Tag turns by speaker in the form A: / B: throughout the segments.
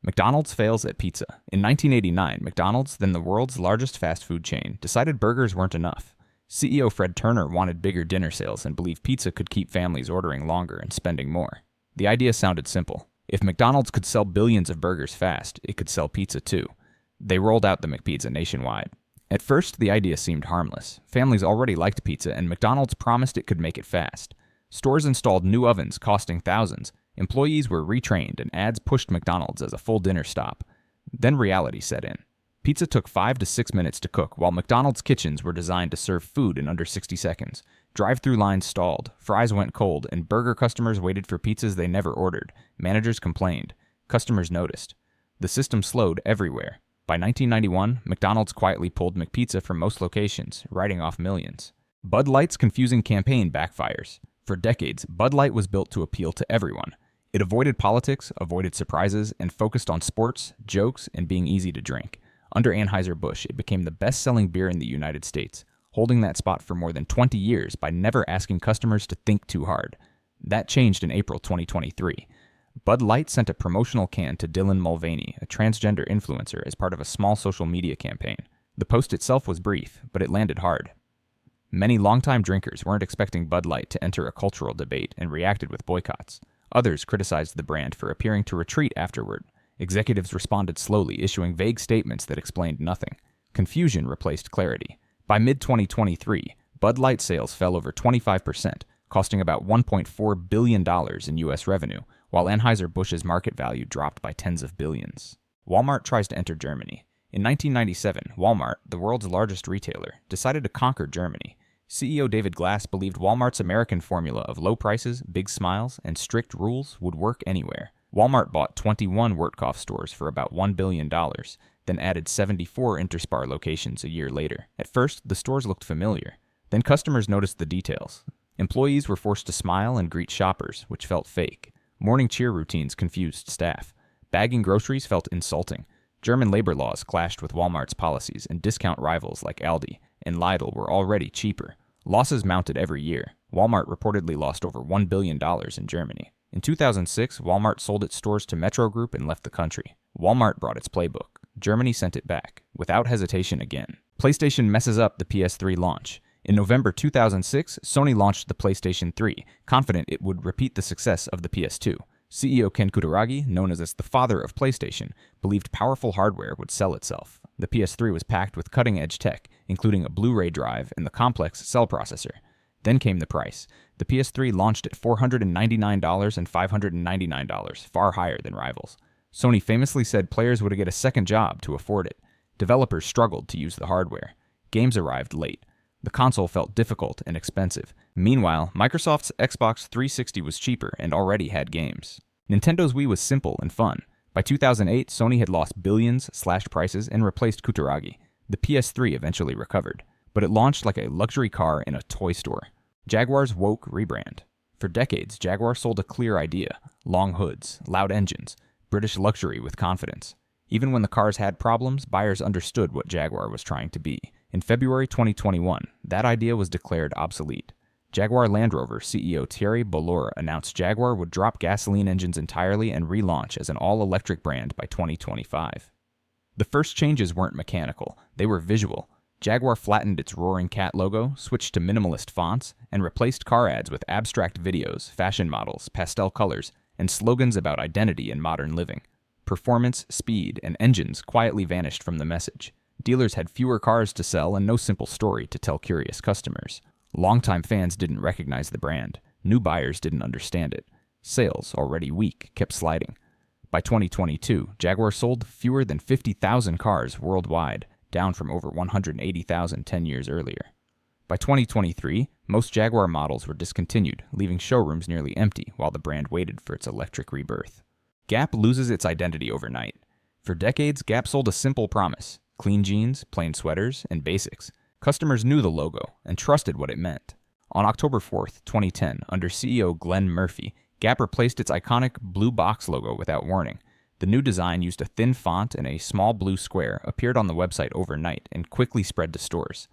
A: McDonald's fails at pizza. In 1989, McDonald's, then the world's largest fast food chain, decided burgers weren't enough. CEO Fred Turner wanted bigger dinner sales and believed pizza could keep families ordering longer and spending more. The idea sounded simple. If McDonald's could sell billions of burgers fast, it could sell pizza too. They rolled out the McPizza nationwide. At first, the idea seemed harmless. Families already liked pizza, and McDonald's promised it could make it fast. Stores installed new ovens costing thousands. Employees were retrained, and ads pushed McDonald's as a full dinner stop. Then reality set in. Pizza took 5 to 6 minutes to cook, while McDonald's kitchens were designed to serve food in under 60 seconds. Drive-through lines stalled, fries went cold, and burger customers waited for pizzas they never ordered. Managers complained. Customers noticed. The system slowed everywhere. By 1991, McDonald's quietly pulled McPizza from most locations, writing off millions. Bud Light's confusing campaign backfires. For decades, Bud Light was built to appeal to everyone. It avoided politics, avoided surprises, and focused on sports, jokes, and being easy to drink. Under Anheuser-Busch, it became the best-selling beer in the United States, holding that spot for more than 20 years by never asking customers to think too hard. That changed in April 2023. Bud Light sent a promotional can to Dylan Mulvaney, a transgender influencer, as part of a small social media campaign. The post itself was brief, but it landed hard. Many longtime drinkers weren't expecting Bud Light to enter a cultural debate and reacted with boycotts. Others criticized the brand for appearing to retreat afterward. Executives responded slowly, issuing vague statements that explained nothing. Confusion replaced clarity. By mid-2023, Bud Light sales fell over 25%, costing about $1.4 billion in U.S. revenue, while Anheuser-Busch's market value dropped by tens of billions. Walmart tries to enter Germany. In 1997, Walmart, the world's largest retailer, decided to conquer Germany. CEO David Glass believed Walmart's American formula of low prices, big smiles, and strict rules would work anywhere. Walmart bought 21 Wertkauf stores for about $1 billion, then added 74 Interspar locations a year later. At first, the stores looked familiar. Then customers noticed the details. Employees were forced to smile and greet shoppers, which felt fake. Morning cheer routines confused staff. Bagging groceries felt insulting. German labor laws clashed with Walmart's policies, and discount rivals like Aldi and Lidl were already cheaper. Losses mounted every year. Walmart reportedly lost over $1 billion in Germany. In 2006, Walmart sold its stores to Metro Group and left the country. Walmart brought its playbook. Germany sent it back, without hesitation again. PlayStation messes up the PS3 launch. In November 2006, Sony launched the PlayStation 3, confident it would repeat the success of the PS2. CEO Ken Kutaragi, known as the father of PlayStation, believed powerful hardware would sell itself. The PS3 was packed with cutting-edge tech, including a Blu-ray drive and the complex cell processor. Then came the price. The PS3 launched at $499 and $599, far higher than rivals. Sony famously said players would get a second job to afford it. Developers struggled to use the hardware. Games arrived late. The console felt difficult and expensive. Meanwhile, Microsoft's Xbox 360 was cheaper and already had games. Nintendo's Wii was simple and fun. By 2008, Sony had lost billions, slashed prices, and replaced Kutaragi. The PS3 eventually recovered, but it launched like a luxury car in a toy store. Jaguar's woke rebrand. For decades, Jaguar sold a clear idea: long hoods, loud engines, British luxury with confidence. Even when the cars had problems, buyers understood what Jaguar was trying to be. In February 2021, that idea was declared obsolete. Jaguar Land Rover CEO Thierry Bolloré announced Jaguar would drop gasoline engines entirely and relaunch as an all-electric brand by 2025. The first changes weren't mechanical, they were visual. Jaguar flattened its roaring cat logo, switched to minimalist fonts, and replaced car ads with abstract videos, fashion models, pastel colors, and slogans about identity and modern living. Performance, speed, and engines quietly vanished from the message. Dealers had fewer cars to sell and no simple story to tell curious customers. Longtime fans didn't recognize the brand. New buyers didn't understand it. Sales, already weak, kept sliding. By 2022, Jaguar sold fewer than 50,000 cars worldwide, down from over 180,000 10 years earlier. By 2023, most Jaguar models were discontinued, leaving showrooms nearly empty while the brand waited for its electric rebirth. Gap loses its identity overnight. For decades, Gap sold a simple promise: clean jeans, plain sweaters, and basics. Customers knew the logo and trusted what it meant. On October 4, 2010, under CEO Glenn Murphy, Gap replaced its iconic blue box logo without warning. The new design used a thin font and a small blue square, appeared on the website overnight, and quickly spread to stores.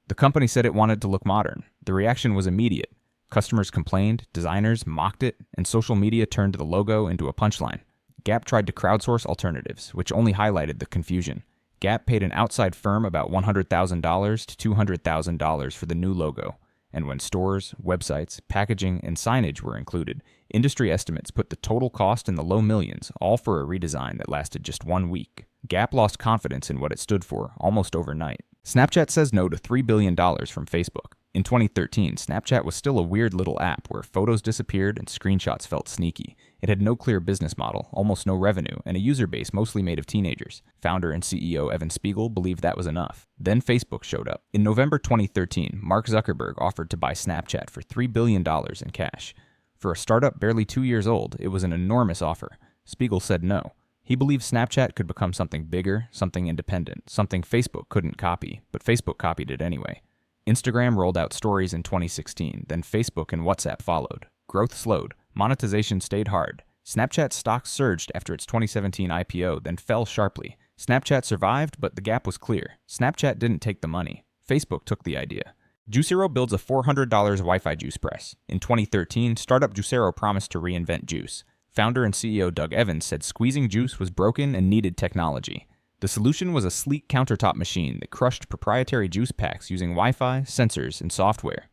A: The company said it wanted to look modern. The reaction was immediate. Customers complained, designers mocked it, and social media turned the logo into a punchline. Gap tried to crowdsource alternatives, which only highlighted the confusion. Gap paid an outside firm about $100,000 to $200,000 for the new logo, and when stores, websites, packaging, and signage were included, industry estimates put the total cost in the low millions, all for a redesign that lasted just 1 week. Gap lost confidence in what it stood for almost overnight. Snapchat says no to $3 billion from Facebook. In 2013, Snapchat was still a weird little app where photos disappeared and screenshots felt sneaky. It had no clear business model, almost no revenue, and a user base mostly made of teenagers. Founder and CEO Evan Spiegel believed that was enough. Then Facebook showed up. In November 2013, Mark Zuckerberg offered to buy Snapchat for $3 billion in cash. For a startup barely 2 years old, it was an enormous offer. Spiegel said no. He believed Snapchat could become something bigger, something independent, something Facebook couldn't copy, but Facebook copied it anyway. Instagram rolled out stories in 2016, then Facebook and WhatsApp followed. Growth slowed. Monetization stayed hard. Snapchat stocks surged after its 2017 IPO, then fell sharply. Snapchat survived, but the gap was clear. Snapchat didn't take the money. Facebook took the idea. Juicero builds a $400 Wi-Fi juice press. In 2013, startup Juicero promised to reinvent juice. Founder and CEO Doug Evans said squeezing juice was broken and needed technology. The solution was a sleek countertop machine that crushed proprietary juice packs using Wi-Fi, sensors, and software.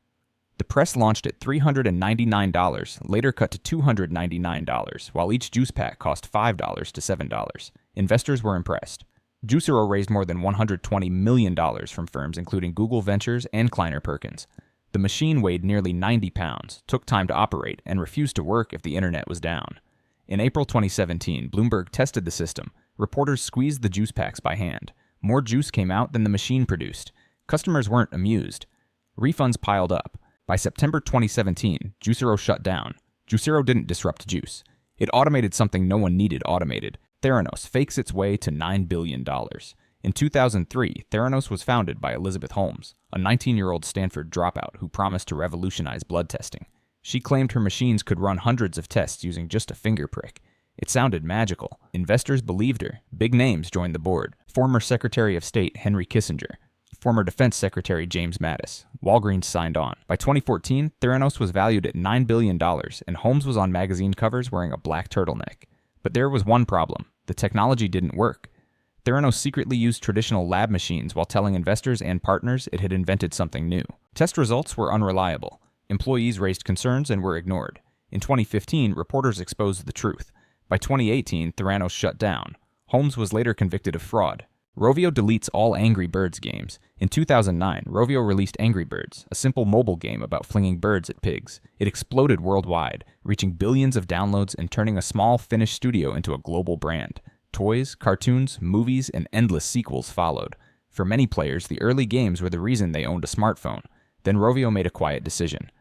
A: The press launched at $399, later cut to $299, while each juice pack cost $5 to $7. Investors were impressed. Juicero raised more than $120 million from firms including Google Ventures and Kleiner Perkins. The machine weighed nearly 90 pounds, took time to operate, and refused to work if the internet was down. In April 2017, Bloomberg tested the system. Reporters squeezed the juice packs by hand. More juice came out than the machine produced. Customers weren't amused. Refunds piled up. By September 2017, Juicero shut down. Juicero didn't disrupt juice. It automated something no one needed automated. Theranos fakes its way to $9 billion. In 2003, Theranos was founded by Elizabeth Holmes, a 19-year-old Stanford dropout who promised to revolutionize blood testing. She claimed her machines could run hundreds of tests using just a finger prick. It sounded magical. Investors believed her. Big names joined the board. Former Secretary of State Henry Kissinger. Former Defense Secretary James Mattis. Walgreens signed on. By 2014, Theranos was valued at $9 billion, and Holmes was on magazine covers wearing a black turtleneck. But there was one problem. The technology didn't work. Theranos secretly used traditional lab machines while telling investors and partners it had invented something new. Test results were unreliable. Employees raised concerns and were ignored. In 2015, reporters exposed the truth. By 2018, Theranos shut down. Holmes was later convicted of fraud. Rovio deletes all Angry Birds games. In 2009, Rovio released Angry Birds, a simple mobile game about flinging birds at pigs. It exploded worldwide, reaching billions of downloads and turning a small Finnish studio into a global brand. Toys, cartoons, movies, and endless sequels followed. For many players, the early games were the reason they owned a smartphone. Then Rovio made a quiet decision.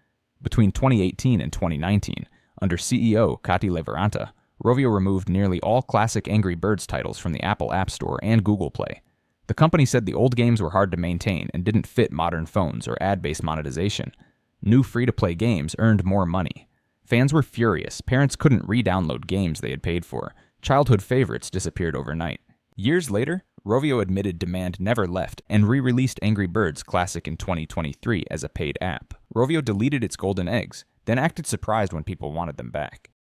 A: Between 2018 and 2019, under CEO Kati Leveranta, Rovio removed nearly all classic Angry Birds titles from the Apple App Store and Google Play. The company said the old games were hard to maintain and didn't fit modern phones or ad-based monetization. New free-to-play games earned more money. Fans were furious. Parents couldn't re-download games they had paid for. Childhood favorites disappeared overnight. Years later, Rovio admitted demand never left and re-released Angry Birds Classic in 2023 as a paid app. Rovio deleted its golden eggs, then acted surprised when people wanted them back.